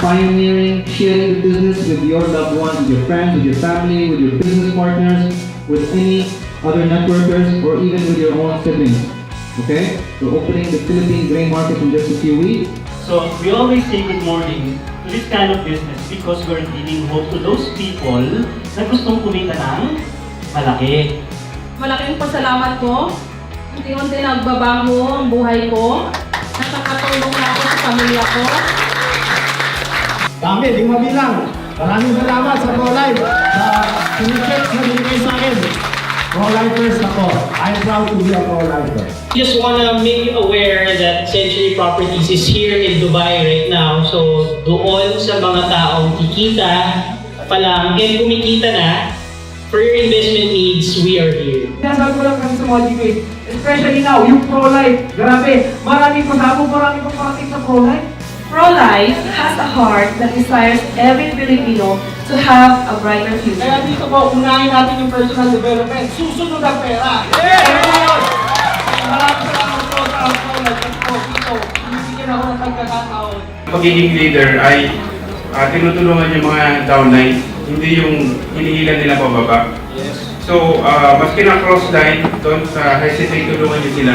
pioneering, sharing the business with your loved ones, with your friends, with your family, with your business partners, with any other networkers, or even with your own siblings. Okay? We're opening the Philippine grain market in just a few weeks. So we always say good morning to this kind of business because we're giving hope to those people na gustong kumita ng malaki. Malaking pasalamat ko. Unti-unti nagbabago ang buhay ko. Nakakatulong na ako sa pamilya ko. Dami, di mabilang. Maraming salamat sa ProLife sa sinipit na binigay sa akin. ProLifers ako. I'm proud to be a ProLifer. Just wanna make you aware that Century Properties is here in Dubai right now. So doon sa mga taong kikita pa lang and kumikita na, for your investment needs, we are here. Sinasabi ko lang kasi sa mga debate, especially now, yung ProLife. Grabe, maraming pasabog, maraming paparating sa ProLife. ProLife has a heart that desires every Filipino to have a brighter future. Kaya dito po, unahin natin yung personal development. Susunod ang pera. Maraming salamat po sa ProLife. At po, dito, binibigyan ako ng pagkakataon. Pagiging leader ay tinutulungan yung mga downline, hindi yung hinihilan nila pababa. So, maski na cross line, don't hesitate tulungan nyo sila.